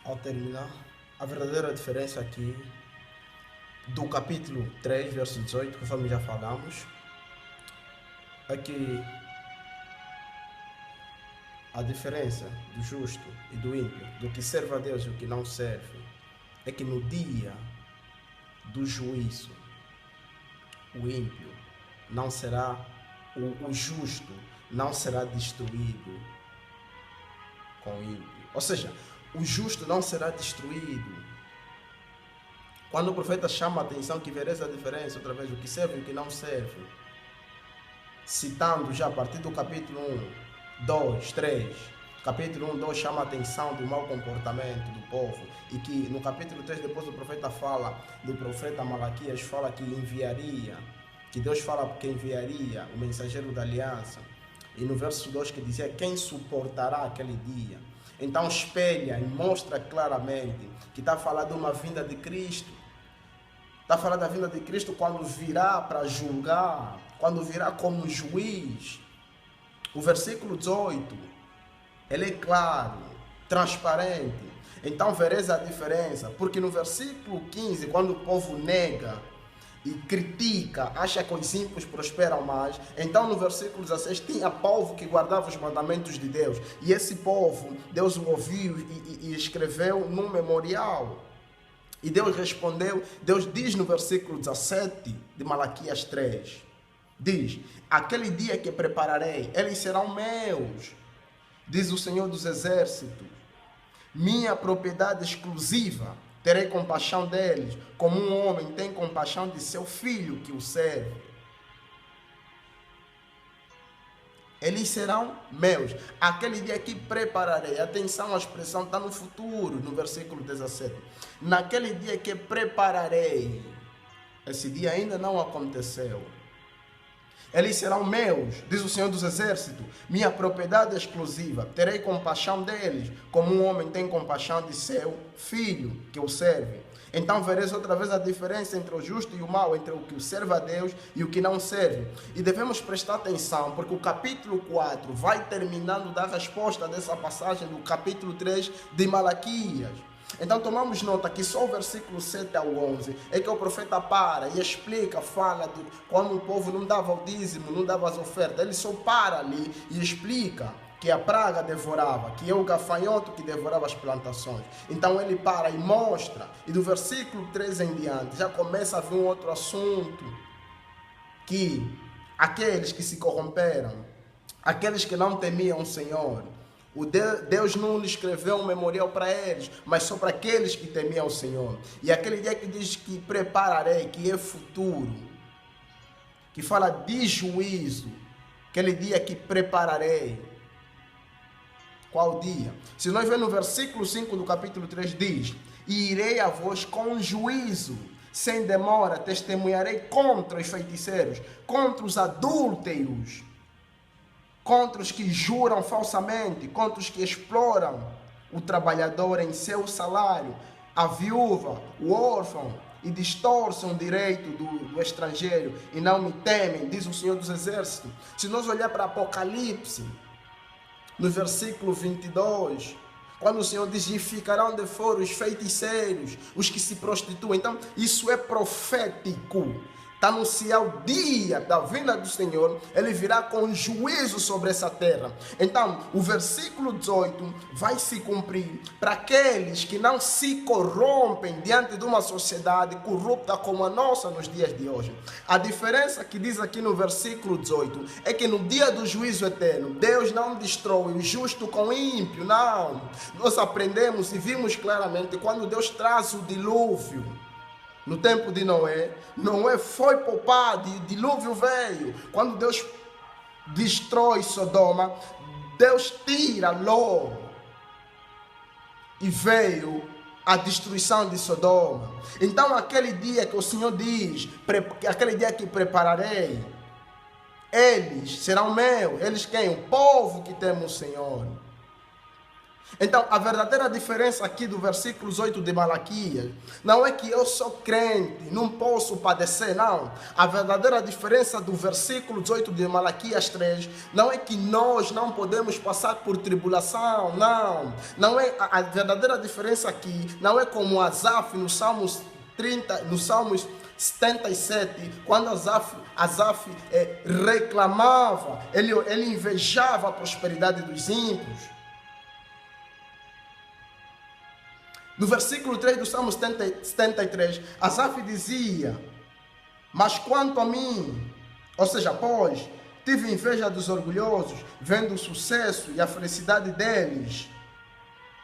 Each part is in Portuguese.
ao terminar, a verdadeira diferença aqui do capítulo 3, verso 18, conforme já falamos, é que a diferença do justo e do ímpio, do que serve a Deus e o que não serve, é que no dia do juízo, o ímpio não será, o justo não será destruído com o ímpio. Ou seja, o justo não será destruído. Quando o profeta chama a atenção que vereis a diferença através do que serve e o que não serve, citando já a partir do capítulo 1, 2, 3, capítulo 1, 2 chama a atenção do mau comportamento do povo, e que no capítulo 3 depois o profeta fala, do profeta Malaquias fala que enviaria, que Deus fala que enviaria o mensageiro da aliança, e no verso 2 que dizia quem suportará aquele dia. Então espelha e mostra claramente que está falando de uma vinda de Cristo. Está falando da vinda de Cristo quando virá para julgar, quando virá como juiz. O versículo 18, ele é claro, transparente. Então vereis a diferença, porque no versículo 15, quando o povo nega e critica, acha que os ímpios prosperam mais, então no versículo 16 tinha povo que guardava os mandamentos de Deus, e esse povo, Deus o ouviu e escreveu num memorial. E Deus respondeu, Deus diz no versículo 17 de Malaquias 3, diz, aquele dia que prepararei, eles serão meus, diz o Senhor dos Exércitos, minha propriedade exclusiva, terei compaixão deles, como um homem tem compaixão de seu filho que o serve. Eles serão meus. Aquele dia que prepararei. Atenção, a expressão está no futuro, no versículo 17. Naquele dia que prepararei. Esse dia ainda não aconteceu. Eles serão meus, diz o Senhor dos Exércitos, minha propriedade exclusiva. Terei compaixão deles, como um homem tem compaixão de seu filho que o serve. Então vereis outra vez a diferença entre o justo e o mau, entre o que serve a Deus e o que não serve. E devemos prestar atenção, porque o capítulo 4 vai terminando da resposta dessa passagem do capítulo 3 de Malaquias. Então tomamos nota que só o versículo 7 ao 11 é que o profeta para e explica, fala de como o povo não dava o dízimo, não dava as ofertas. Ele só para ali e explica que a praga devorava, que é o gafanhoto que devorava as plantações. Então ele para e mostra, e do versículo 13 em diante já começa a vir um outro assunto, que aqueles que se corromperam, aqueles que não temiam o Senhor, Deus não escreveu um memorial para eles, mas só para aqueles que temiam o Senhor. E aquele dia que diz que prepararei, que é futuro, que fala de juízo, aquele dia que prepararei. Qual dia? Se nós vemos no versículo 5 do capítulo 3, diz, e irei a vós com juízo, sem demora, testemunharei contra os feiticeiros, contra os adúlteros, contra os que juram falsamente, contra os que exploram o trabalhador em seu salário, a viúva, o órfão, e distorcem o direito do estrangeiro, e não me temem, diz o Senhor dos Exércitos. Se nós olhar para Apocalipse, no versículo 22, quando o Senhor diz, e ficarão de fora os feiticeiros, os que se prostituem. Então, isso é profético. Está anunciado o dia da vinda do Senhor, ele virá com juízo sobre essa terra. Então, o versículo 18 vai se cumprir para aqueles que não se corrompem diante de uma sociedade corrupta como a nossa nos dias de hoje. A diferença que diz aqui no versículo 18 é que no dia do juízo eterno, Deus não destrói o justo com o ímpio, não. Nós aprendemos e vimos claramente quando Deus traz o dilúvio. No tempo de Noé, Noé foi poupado e o dilúvio veio. Quando Deus destrói Sodoma, Deus tira Ló e veio a destruição de Sodoma. Então aquele dia que o Senhor diz, aquele dia que prepararei, eles serão meus. Eles quem? O povo que teme o Senhor. Então, a verdadeira diferença aqui do versículo 8 de Malaquias não é que eu sou crente, não posso padecer, não. A verdadeira diferença do versículo 18 de Malaquias 3 não é que nós não podemos passar por tribulação, não. Não é a verdadeira diferença aqui não é como Asaf no Salmos 30, no Salmos 77, quando Asaf reclamava, ele invejava a prosperidade dos ímpios. No versículo 3 do Salmo 73, Asaf dizia: mas quanto a mim, ou seja, pois tive inveja dos orgulhosos, vendo o sucesso e a felicidade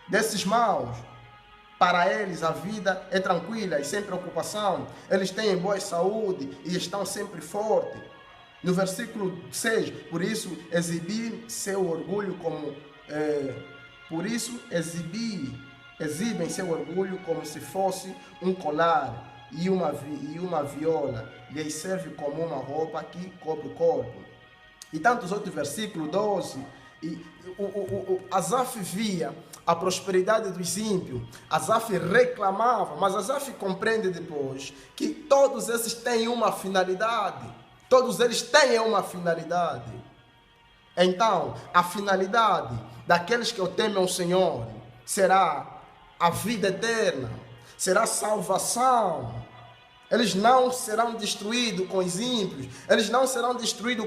desses maus. Para eles a vida é tranquila e sem preocupação. Eles têm boa saúde e estão sempre fortes. No versículo 6, por isso exibem seu orgulho exibem seu orgulho como se fosse um colar e uma viola. Lhes serve como uma roupa que cobre o corpo. E tantos outros versículos, 12. Asaf via a prosperidade dos ímpios. Asaf reclamava, mas Asaf compreende depois que todos esses têm uma finalidade. Todos eles têm uma finalidade. Então, a finalidade daqueles que o temem ao Senhor será a vida eterna, será salvação. Eles não serão destruídos com os ímpios, eles não serão destruídos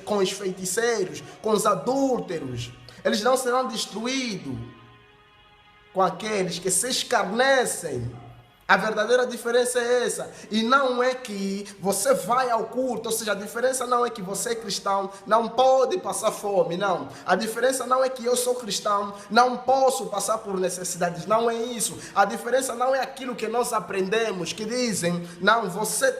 com os feiticeiros, com os adúlteros, eles não serão destruídos com aqueles que se escarnecem. A verdadeira diferença é essa. E não é que você vai ao culto, ou seja, a diferença não é que você é cristão, não pode passar fome, não. A diferença não é que eu sou cristão, não posso passar por necessidades, não é isso. A diferença não é aquilo que nós aprendemos, que dizem, não, você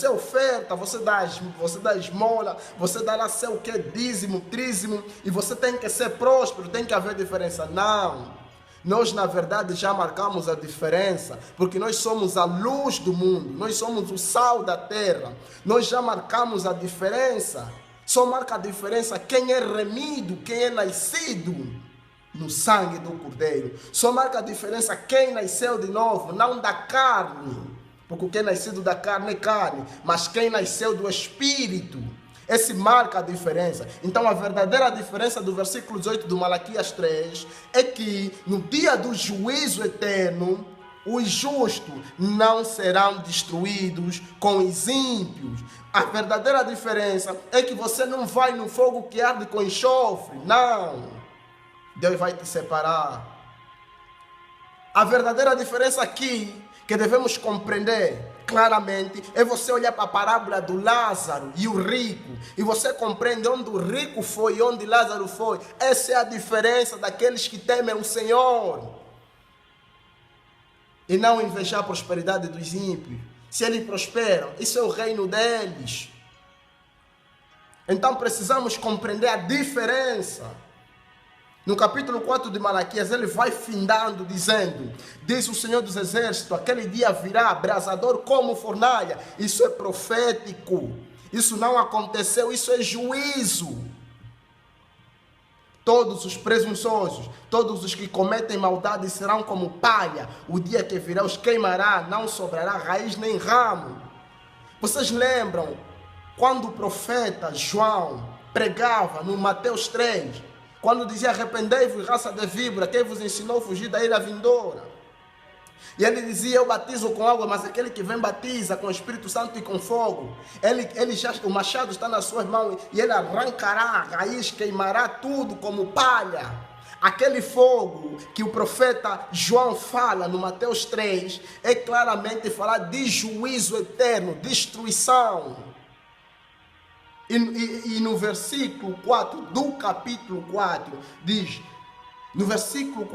oferta, você dá esmola, você dá lá seu que dízimo, trízimo, e você tem que ser próspero, tem que haver diferença. Não. Nós, na verdade, já marcamos a diferença, porque nós somos a luz do mundo, nós somos o sal da terra, nós já marcamos a diferença. Só marca a diferença quem é remido, quem é nascido no sangue do Cordeiro. Só marca a diferença quem nasceu de novo, não da carne, porque quem é nascido da carne é carne, mas quem nasceu do Espírito. Esse marca a diferença. Então a verdadeira diferença do versículo 18 do Malaquias 3 é que no dia do juízo eterno, os justos não serão destruídos com os ímpios. A verdadeira diferença é que você não vai no fogo que arde com enxofre. Não. Deus vai te separar. A verdadeira diferença aqui que devemos compreender claramente é você olhar para a parábola do Lázaro e o rico, e você compreende onde o rico foi e onde Lázaro foi. Essa é a diferença daqueles que temem o Senhor e não invejar a prosperidade dos ímpios. Se eles prosperam, isso é o reino deles. Então precisamos compreender a diferença. No capítulo 4 de Malaquias, ele vai findando, dizendo: diz o Senhor dos Exércitos, aquele dia virá abrasador como fornalha. Isso é profético. Isso não aconteceu, isso é juízo. Todos os presunçosos, todos os que cometem maldade serão como palha. O dia que virá os queimará, não sobrará raiz nem ramo. Vocês lembram quando o profeta João pregava no Mateus 3, quando dizia: arrependei-vos, raça de víbora, quem vos ensinou a fugir da ira vindoura? E ele dizia: eu batizo com água, mas aquele que vem batiza com o Espírito Santo e com fogo. O machado está nas suas mãos e ele arrancará a raiz, queimará tudo como palha. Aquele fogo que o profeta João fala no Mateus 3 é claramente falar de juízo eterno, destruição. E no versículo 4 do capítulo 4 diz, no versículo